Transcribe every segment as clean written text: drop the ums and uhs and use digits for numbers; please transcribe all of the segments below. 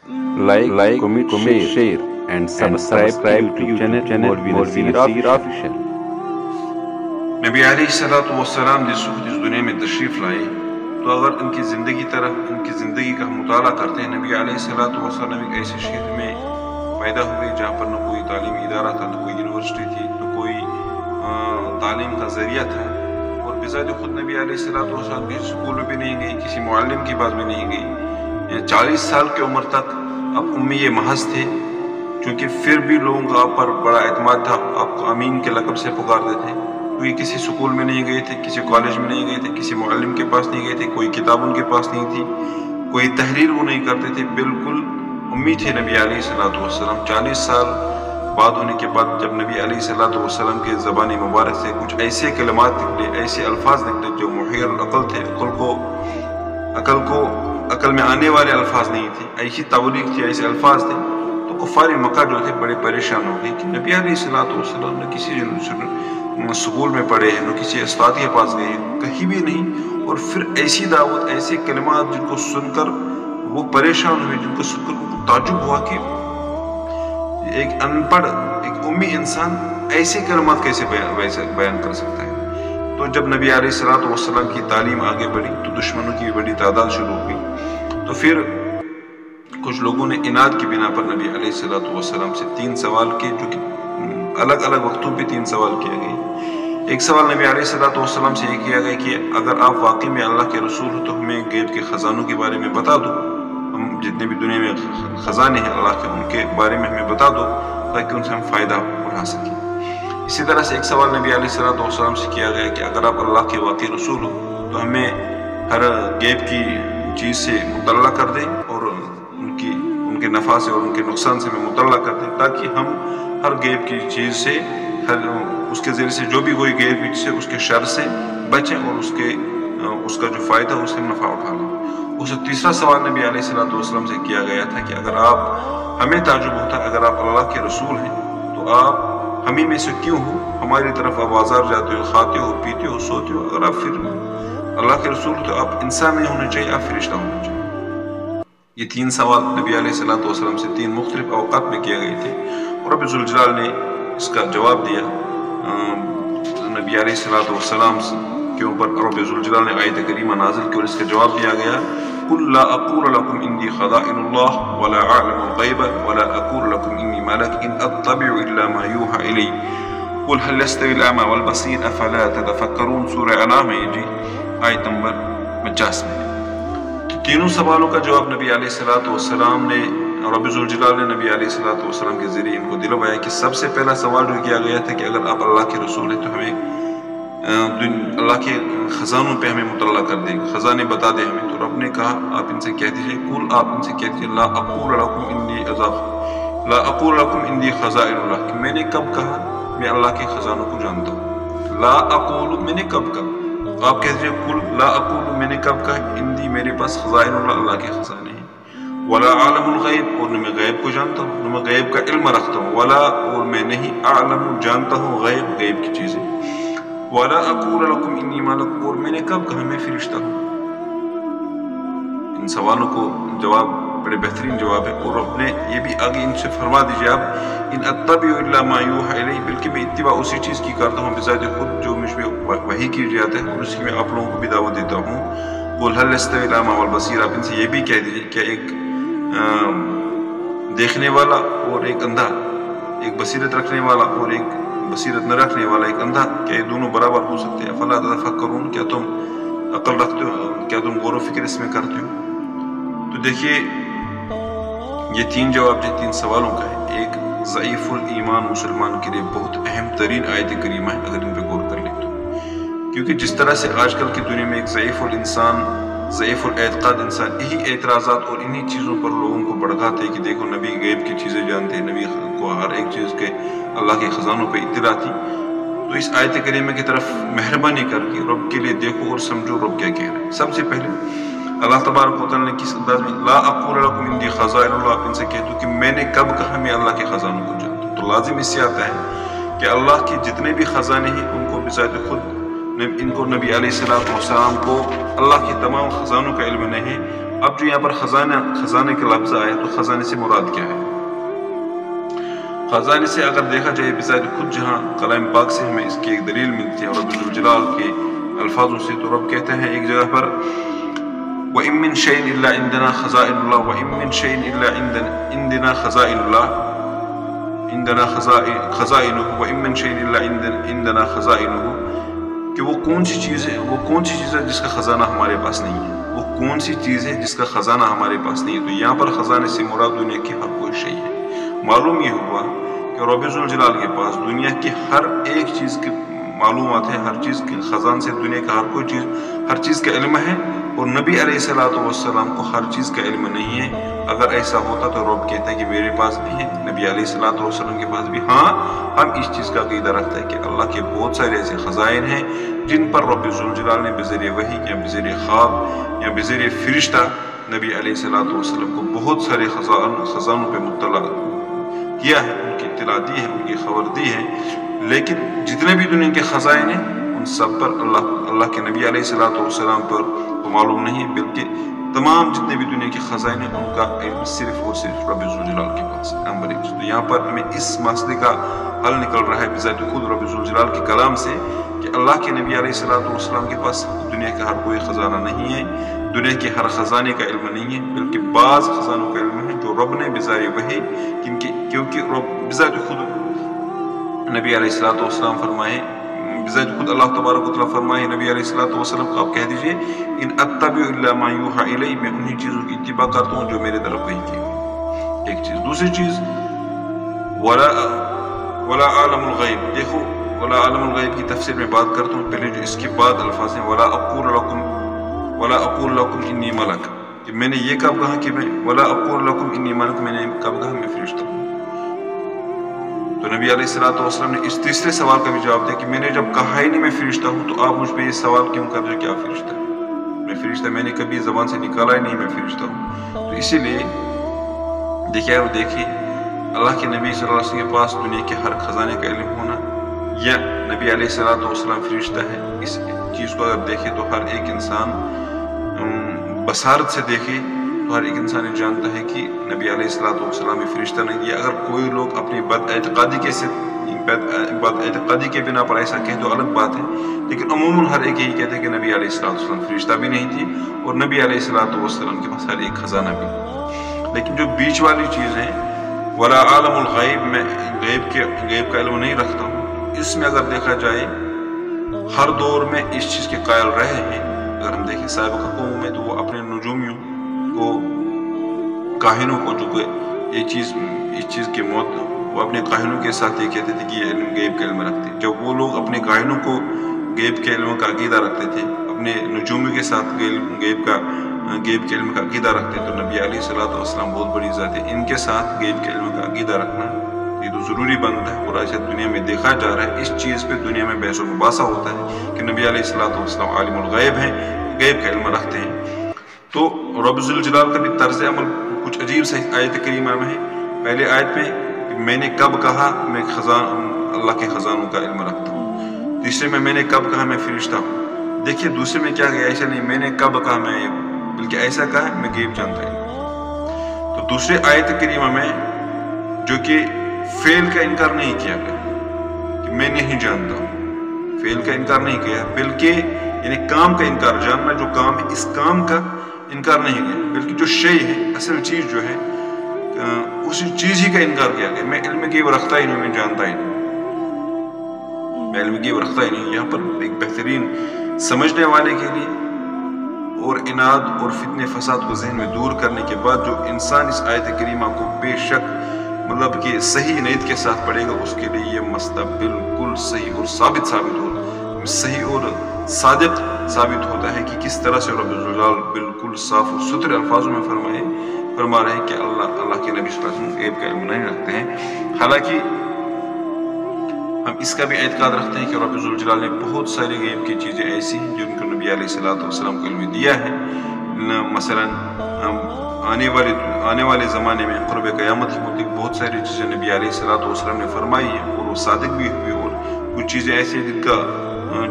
like, comment, share, and subscribe to YouTube channel Maulvi Nasir Official. نبی علیہ الصلوۃ والسلام جس وقت اس دنیا میں تشریف لائے تو اگر ان کی زندگی کا مطالعہ کرتے ہیں، نبی علیہ الصلوۃ والسلام ایک ایسے شہر میں پیدا ہوئے جہاں پر نہ کوئی تعلیمی ادارہ تھا، نہ کوئی یونیورسٹی تھی، نہ کوئی تعلیم کا ذریعہ تھا، اور بذات خود نبی علیہ الصلوۃ والسلام کسی اسکول میں بھی نہیں گئی، کسی معلم کے پاس بھی نہیں گئی۔ 40 سال کی عمر تک آپ امی محض تھے، چونکہ پھر بھی لوگوں کا آپ پر بڑا اعتماد تھا، آپ کو امین کے لقب سے پکارتے تھے، کیونکہ کسی سکول میں نہیں گئے تھے، کسی کالج میں نہیں گئے تھے، کسی معلم کے پاس نہیں گئے تھے، کوئی کتاب ان کے پاس نہیں تھی، کوئی تحریر وہ نہیں کرتے تھے، بالکل امی تھے نبی علیہ الصلوۃ والسلام۔ 40 سال بعد ہونے کے بعد جب نبی علیہ الصلوۃ والسلام کے زبان مبارک سے کچھ ایسے کلمات نکلے، ایسے الفاظ نکلے جو محیر العقل تھے، عقل میں آنے والے الفاظ نہیں تھے، ایسی تبلیغ تھی، ایسے الفاظ تھے، تو کفار مکہ جو تھے بڑے پریشان ہو گئے کہ نبی علیہ الصلوۃ والسلام نے کسی سکول میں پڑھے ہیں، نہ کسی استاد کے پاس گئے ہیں، کہیں بھی نہیں، اور پھر ایسی دعوت، ایسے کلمات جن کو سن کر وہ پریشان ہوئے، جن کو سن کر ان کو تعجب ہوا کہ ایک ان پڑھ، ایک امی انسان ایسے کلمات کیسے بیان کر سکتا ہے۔ تو جب نبی علیہ الصلوۃ والسلام کی تعلیم آگے بڑھی تو دشمنوں کی بڑی تعداد شروع ہوئی، تو پھر کچھ لوگوں نے اناد کی بنا پر نبی علیہ الصلوۃ والسلام سے 3 سوال کیے، جو کہ الگ الگ وقتوں پہ 3 سوال کیے گئے۔ ایک سوال نبی علیہ الصلوۃ والسلام سے یہ کیا گیا کہ اگر آپ واقعی میں اللہ کے رسول ہو تو ہمیں غیب کے خزانوں کے بارے میں بتا دو، ہم جتنے بھی دنیا میں خزانے ہیں اللہ کے، ان کے بارے میں ہمیں بتا دو تاکہ ان سے ہم فائدہ اٹھا سکیں۔ اسی طرح سے ایک سوال نبی علیہ الصلوۃ والسلام سے کیا گیا کہ اگر آپ اللہ کے واقعی رسول ہو تو ہمیں ہر غیب کی چیز سے مطلع کر دیں، اور ان کے نفع سے اور ان کے نقصان سے ہمیں مطلع کر دیں، تاکہ ہم ہر غیب کی چیز سے، اس کے ذریعے سے جو بھی کوئی غیب کی چیز ہے اس کے شر سے بچیں، اور اس کا جو فائدہ ہے اس سے نفع اٹھا لیں۔ اس تیسرا سوال نبی علیہ الصلوۃ والسلام سے کیا گیا تھا کہ اگر آپ، ہمیں تعجب ہوتا اگر آپ اللہ کے رسول ہیں تو آپ ہمیں میں سے کیوں ہو، ہماری طرف آپ بازار جاتے ہو، کھاتے ہو، پیتے ہو، سوتے ہو، اگر آپ پھر اللہ کے رسول تو آپ انسان نہیں ہونے چاہیے، آپ فرشتہ ہونے چاہیے۔ یہ 3 سوال نبی علیہ الصلوۃ والسلام سے 3 مختلف اوقات میں کیے گئے تھے، اور رب ذوالجلال نے اس کا جواب دیا۔ نبی علیہ الصلوۃ والسلام کے اوپر رب ذوالجلال نے آیت کریمہ نازل کی اور اس کا جواب دیا گیا، قل لا اقول لكم عندي خزائن الله ولا اعلم الغيب ولا اقول لكم اني ملك ان اتبع الا ما يوحى الي قل هل يستوي الاعمى والبصير افلا تتفكرون۔ سورہ انعام ہے جی، آیت نمبر 50 میں۔ تو تینوں سوالوں کا جواب نبی علیہ الصلوۃ والسلام نے، رب ذوالجلال نے نبی علیہ الصلوۃ والسلام کے ذریعے ان کو دلوایا کہ سب سے پہلا سوال جو کیا گیا تھا کہ اگر آپ اللہ کے رسول ہیں تو ہمیں اللہ کے خزانوں پہ ہمیں مطلع کر دیں، خزانے بتا دیں ہمیں۔ تو رب نے کہا آپ ان سے کہہ دیجئے، قل آپ ان سے کہہ دیجئے لا اقول لكم عندي خزائن اللہ، کہ میں نے کب کہا میں اللہ کے خزانوں کو جانتا ہوں۔ لا اقول، میں نے کب کہا، آپ کہہ دیجئے قل لا اقول، میں نے کب کہا، عندي میرے پاس خزائن اللہ، اللہ کے خزانے ہیں، ولا اعلم الغیب، اور نہ میں غیب کو جانتا ہوں، نہ میں غیب کا علم رکھتا ہوں، ولا، اور میں نہیں، اعلم جانتا ہوں، غیب کی چیزیں، ولا اقول لكم انی ملک، اور میں نے کب کہا میں فرشتہ ہوں۔ ان سوالوں کو جواب بڑے بہترین جواب ہے، اور رب نے یہ بھی آگے ان سے فرما دیجئے آپ، ان اتبع الا ما یوحى الی، بلکہ میں اتباع اسی چیز کی کرتا ہوں بذات خود جو مجھ پہ وحی کی جاتا ہے، اور اسی میں آپ لوگوں کو بھی دعوت دیتا ہوں۔ قل هل يستوي الاعمى والبصير، آپ ان سے یہ بھی کہہ دیجئے کیا ایک دیکھنے والا اور ایک اندھا، ایک بصیرت رکھنے والا اور ایک بصیرت نہ رکھنے والا، ایک اندھا، کیا یہ دونوں برابر ہو سکتے ہیں؟ افلا تتفکرون، کیا تم عقل رکھتے ہو، کیا تم غور و فکر اس میں کرتے ہو؟ تو دیکھیے یہ 3 جواب جو 3 سوالوں کا ہے، ایک ضعیف الایمان مسلمان کے لیے بہت اہم ترین آیت کریمہ ہے اگر ان پہ غور کر لیں تو، کیونکہ جس طرح سے آج کل کی دنیا میں ایک ضعیف الاعتقاد انسان یہی اعتراضات اور انہی چیزوں پر لوگوں کو بھڑکاتے ہیں کہ دیکھو نبی غیب کی چیزیں جانتے ہیں، نبی کو ہر ایک چیز کے اللہ کے خزانوں پہ اطلاع تھی، تو اس آیت کریمہ کی طرف مہربانی کر کے رب کے لیے دیکھو اور سمجھو رب کیا کہہ رہے ہیں۔ سب سے پہلے اللہ تبارک و تعالیٰ نے کس انداز میں لا اقول لكم عندي خزائن اللہ، آپ ان سے کہہ دو کہ میں نے کب کہا میں اللہ کے خزانوں کو جانتا ہوں۔ تو لازم اس سے آتا ہے کہ اللہ کے جتنے بھی خزانے ہیں ان کو بذات خود ان کو نبی علیہ السلام کو اللہ کے تمام خزانوں کا علم نہیں ہے، اب جو یہاں پر خزانے کا لفظ آیا تو خزانے سے مراد کیا ہے؟ خزانے سے اگر دیکھا جائے بذات خود جہاں کلام پاک سے ہمیں اس کی ایک دلیل ملتی ہے رب ذوالجلال کے الفاظوں سے، تو رب کہتے ہیں ایک جگہ پر وَإِن مِّن شَيْءٍ إِلَّا عِندَنَا خَزَائِنُ اللَّهِ وَإِن مِّن شَيْءٍ إِلَّا عِندَنَا خَزَائِنُ اللَّهِ عِندَنَا خَزَائِنُهُ وَإِن مِّن شَيْءٍ إِلَّا عِندَنَا خَزَائِنُهُ کہ وہ کون سی چیز ہے جس کا خزانہ ہمارے پاس نہیں ہے، وہ کون سی چیز ہے جس کا خزانہ ہمارے پاس نہیں ہے۔ تو یہاں پر خزانے سے مراد دنیا کی ہر کوئی شے ہے۔ معلوم یہ ہوا کہ رب ذوالجلال کے پاس دنیا کی ہر ایک چیز کی معلومات ہے، ہر چیز کے خزان سے دنیا کا ہر چیز کا علم ہے، اور نبی علیہ الصلوۃ والسلام کو ہر چیز کا علم نہیں ہے۔ اگر ایسا ہوتا تو رب کہتا ہے کہ میرے پاس بھی ہے، نبی علیہ الصلوۃ والسلام کے پاس بھی۔ ہاں، ہم اس چیز کا عقیدہ رکھتے ہیں کہ اللہ کے بہت سارے ایسے خزائن ہیں جن پر رب ذوالجلال نے بذریعہ وحی یا بذریعہ خواب یا بذریعہ فرشتہ نبی علیہ الصلوۃ والسلام کو بہت سارے خزانوں پہ مطلع کیا ہے، ان کی اطلاع دی ہے، ان کی خبر دی ہے۔ لیکن جتنے بھی دنیا کے خزائن ہیں ان سب پر اللہ کے نبی علیہ الصلوۃ والسلام پر تو معلوم نہیں ہے، بلکہ تمام جتنے بھی دنیا کے خزائن ہیں ان کا علم صرف اور صرف رب ذوالجلال کے پاس ہے۔ نمبر 1، تو یہاں پر ہمیں اس مسئلے کا حل نکل رہا ہے بذات خود رب ذوالجلال کے کلام سے کہ اللہ کے نبی علیہ الصلوۃ والسلام کے پاس دنیا کا ہر کوئی خزانہ نہیں ہے، دنیا کے ہر خزانے کا علم نہیں ہے، بلکہ بعض خزانوں کا علم ہے جو رب نے بذریعہ وحی، کیونکہ رب بذات خود نبی علیہ الصلوۃ والسلام فرمائے، بذات خود اللہ تبارک و تعالیٰ فرمائے نبی علیہ الصلوۃ والسلام کو آپ کہہ دیجئے ان اتبع الا ما یوحی الی، میں انہی چیزوں کی اتباع کرتا ہوں جو میرے طرف وحی کی ہوئی۔ ایک چیز۔ دوسری چیز ولا عالم الغیب، دیکھو ولا عالم الغیب کی تفسیر میں بات کرتا ہوں، پہلے جو اس کے بعد الفاظ ہیں ولا اقول لکم انی ملک، کہ میں نے یہ کب کہا کہ میں ولا اقول لکم انی ملک، میں نے کب کہا میں فرشتہ ہوں؟ تو نبی علیہ الصلوۃ والسلام نے اس تیسرے سوال کا بھی جواب دیا کہ میں نے جب کہا ہی نہیں میں فرشتہ ہوں تو آپ مجھ پہ یہ سوال کیوں کر رہے کہ آپ فرشتہ ہیں؟ میں فرشتہ میں نے کبھی زبان سے نکالا ہی نہیں میں فرشتہ ہوں۔ تو اسی لیے دیکھیے اللہ کے نبی صلی اللہ علیہ وسلم کے پاس دنیا کے ہر خزانے کا علم ہونا یا نبی علیہ الصلوۃ والسلام فرشتہ ہے، اس چیز کو اگر دیکھے تو ہر ایک انسان بصارت سے دیکھے تو ہر ایک انسان یہ جانتا ہے کہ نبی علیہ الصلوۃ والسلام فرشتہ نہیں دیا۔ اگر کوئی لوگ اپنی بد اعتقادی کے بنا پر ایسا کہے تو الگ بات ہے، لیکن عموماً ہر ایک یہی کہتے ہیں کہ نبی علیہ الصلوۃ والسلام فرشتہ بھی نہیں تھی اور نبی علیہ الصلوۃ والسلام کے پاس ہر ایک خزانہ بھی نہیں۔ لیکن جو بیچ والی چیز ہے ولا عالم الغیب، میں غیب کا علم نہیں رکھتا ہوں، اس میں اگر دیکھا جائے ہر دور میں اس چیز کے قائل رہے ہیں۔ اگر ہم دیکھیں سابقہ قوموں میں تو وہ اپنے نجومیوں کو، کاہنوں کو، جو کہ اس چیز کے موت، وہ اپنے کاہنوں کے ساتھ یہ کہتے تھے کہ یہ علم غیب کا علم رکھتے۔ جب وہ لوگ اپنے کاہنوں کو غیب کے علم کا عقیدہ رکھتے تھے، اپنے نجومیوں کے ساتھ غیب کے علم کا عقیدہ رکھتے، تو نبی علیہ الصلوۃ والسلام بہت بڑی ذات ہے، ان کے ساتھ غیب کے علم کا عقیدہ رکھنا یہ تو ضروری بنتا ہے۔ اور ایسا دنیا میں دیکھا جا رہا ہے، اس چیز پہ دنیا میں بحث و مباحثہ ہوتا ہے کہ نبی علیہ الصلوۃ والسلام عالم الغیب ہیں، غیب کا علم رکھتے ہیں۔ تو رب ذوالجلال کا بھی طرز عمل کچھ عجیب سا آیت کریمہ میں ہے۔ پہلے آیت میں میں نے کب کہا میں اللہ کے خزانوں کا علم رکھتا ہوں، تیسرے میں نے کب کہا میں فرشتہ ہوں۔ دیکھیے دوسرے میں کیا گیا، ایسا نہیں میں نے کب کہا میں، بلکہ ایسا کہا ہے میں غیب جانتا ہوں۔ تو دوسرے آیت کریمہ میں جو کہ فعل کا انکار نہیں کیا گیا کہ میں نہیں جانتا ہوں، فعل کا انکار نہیں کیا، بلکہ یعنی کام کا انکار، جاننا جو کام ہے اس کام کا انکار نہیں کیا، بلکہ جو شے ہے، اصل چیز جو ہے اسی چیز ہی کا انکار کیا گیا۔ میں علم غیب رکھتا ہی نہیں، میں جانتا ہی نہیں، میں علم غیب رکھتا ہی نہیں۔ یہاں پر ایک بہترین سمجھنے والے کے لیے اور اناد اور فتنے فساد کو ذہن میں دور کرنے کے بعد جو انسان اس آیت کریمہ کو بے شک مطلب کہ صحیح نیت کے ساتھ پڑھے گا، اس کے لیے یہ مسئلہ بالکل صحیح اور ثابت ہوتا، صحیح اور صادق ثابت ہوتا ہے کہ کس طرح سے رب ذوالجلال بالکل صاف اور ستھرے الفاظوں میں فرما رہے ہیں کہ اللہ کے نبی صلی اللہ علیہ وسلم غیب کا علم نہیں رکھتے ہیں۔ حالانکہ ہم اس کا بھی اعتقاد رکھتے ہیں کہ رب ذوالجلال نے بہت ساری غیب کی چیزیں ایسی ہیں جن کو نبی علیہ الصلوۃ والسلام کو علم دیا ہے۔ مثلا آنے والے زمانے میں قرب قیامت کے متعلق بہت ساری چیزیں نبی علیہ الصلوۃ والسلام نے فرمائی ہیں اور وہ صادق بھی ہوئی، اور کچھ چیزیں ایسی ہیں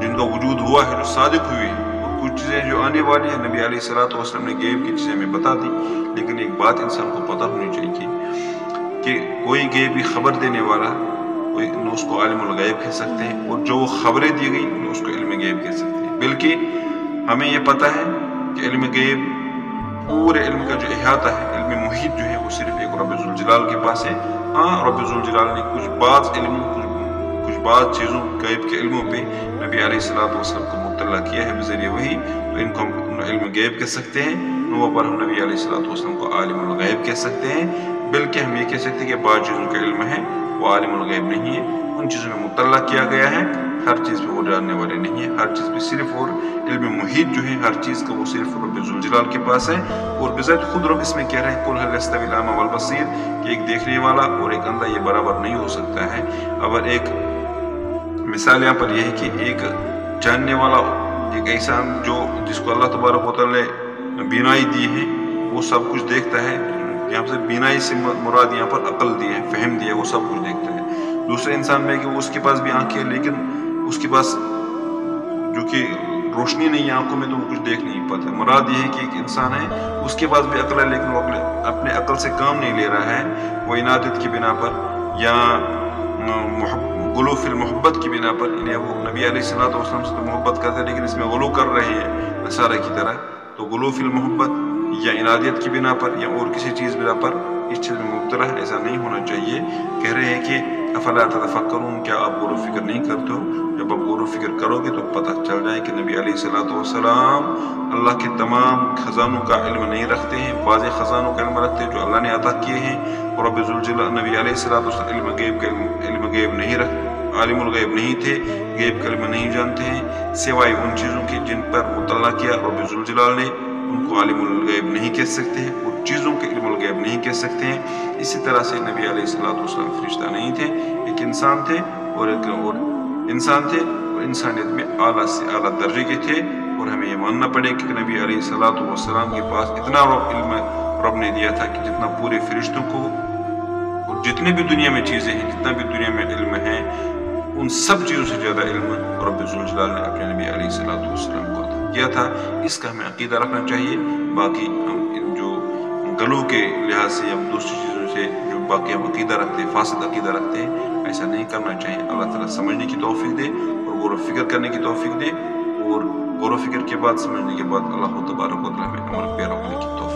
جن کا وجود ہوا ہے جو صادق ہوئی ہے، اور کچھ چیزیں جو آنے والی ہیں نبی علیہ الصلوۃ والسلام نے غیب کی چیزیں ہمیں بتا دی، لیکن ایک بات انسان کو پتہ ہونی چاہیے کہ کوئی غیبی خبر دینے والا کوئی نہ اس کو عالم الغیب کہہ سکتے ہیں، اور جو خبریں دی گئی نہ اس کو علم غیب کہہ سکتے ہیں، بلکہ ہمیں یہ پتہ ہے کہ علم غیب پورے علم کا جو احاطہ ہے، علم محیط جو ہے وہ صرف ایک رب ذوالجلال کے پاس ہے۔ ہاں رب ذوالجلال نے کچھ بعض چیزوں غیب کے علموں پہ نبی علیہ الصلوۃ والسلام کو مطلع کیا ہے بذریعہ وحی، تو ان کو ہم علم غیب کہہ سکتے ہیں، نو پر ہم نبی علیہ الصلوۃ والسلام کو عالم الغیب کہہ سکتے ہیں، بلکہ ہم یہ کہہ سکتے ہیں کہ بعض چیزوں کا علم ہے وہ عالم الغیب نہیں ہے، ان چیزوں میں مطلع کیا گیا ہے، ہر چیز پہ وہ جاننے والے نہیں ہیں، ہر چیز پہ صرف اور علم محیط جو ہے ہر چیز کا وہ صرف رب ذوالجلال کے پاس ہے، اور بذات خود رب اس میں کہہ رہے ہیں قل هل يستوي الاعمى والبصير کہ ایک دیکھنے والا اور ایک اندھا یہ برابر نہیں ہو سکتا ہے۔ اب ایک مثال یہاں پر یہ ہے کہ ایک جاننے والا ایک ایسا جو جس کو اللہ تبارک و تعالی نے بینائی دی ہے وہ سب کچھ دیکھتا ہے، یہاں سے بینائی سے مراد یہاں پر عقل دی ہے، فہم دی ہے، وہ سب کچھ دیکھتا ہے۔ دوسرے انسان میں کہ وہ اس کے پاس بھی آنکھیں ہیں لیکن اس کے پاس جو کہ روشنی نہیں ہے آنکھوں میں تو وہ کچھ دیکھ نہیں پاتا۔ مراد یہ ہے کہ ایک انسان ہے اس کے پاس بھی عقل ہے لیکن وہ اپنے عقل سے کام نہیں لے رہا ہے، وہ عنادت کی بنا پر یا غلو فی المحبت کی بنا پر، یعنی وہ نبی علیہ الصلوۃ والسلام سے تو محبت کرتے ہیں لیکن اس میں غلو کر رہے ہیں نصارہ کی طرح، تو غلو فی المحبت یا عنادیت کی بنا پر یا اور کسی چیز بنا پر اس چیز میں مبتلا ہے، ایسا نہیں ہونا چاہیے۔ کہہ رہے ہیں کہ افلا تتفکرون، کیا آپ غور و فکر نہیں کرتے ہو؟ جب آپ غور و فکر کرو گے تو پتہ چل جائے کہ نبی علیہ الصلوۃ والسلام اللہ کے تمام خزانوں کا علم نہیں رکھتے ہیں، بعض خزانوں کا علم رکھتے ہیں جو اللہ نے عطا کیے ہیں، اور رب ذوالجلال نبی علیہ الصلوۃ والسلام علم غیب نہیں عالم الغیب نہیں تھے، غیب کا علم نہیں جانتے ہیں سوائے ان چیزوں کی جن پر مطلع کیا رب ذوالجلال نے، ان کو عالم الغیب نہیں کہہ سکتے ہیں، اور چیزوں کے علم الغیب نہیں کہہ سکتے ہیں۔ اسی طرح سے نبی علیہ الصلوۃ والسلام فرشتہ نہیں تھے، ایک انسان تھے اور انسانیت میں اعلیٰ سے اعلیٰ درجے کے تھے، اور ہمیں یہ ماننا پڑے کہ نبی علیہ الصلوۃ والسلام کے پاس اتنا علم رب نے دیا تھا کہ جتنا پورے فرشتوں کو اور جتنے بھی دنیا میں چیزیں ہیں، جتنا بھی دنیا میں علم ہے، ان سب چیزوں سے زیادہ علم رب ذوالجلال نے اپنے نبی علیہ الصلوۃ والسلام کو عطا کیا تھا۔ اس کا ہمیں عقیدہ رکھنا چاہیے۔ باقی ہم جو گلوں کے لحاظ سے یا دوسری چیزوں سے جو باقی ہم عقیدہ رکھتے ہیں، فاسد عقیدہ رکھتے ہیں، ایسا نہیں کرنا چاہیے۔ اللہ تعالیٰ سمجھنے کی توفیق دے اور غور و فکر کرنے کی توفیق دے، اور غور و فکر کے بعد سمجھنے کے بعد اللہ تبارک و تعالیٰ ہمیں عمل پیرا ہونے کی توفیق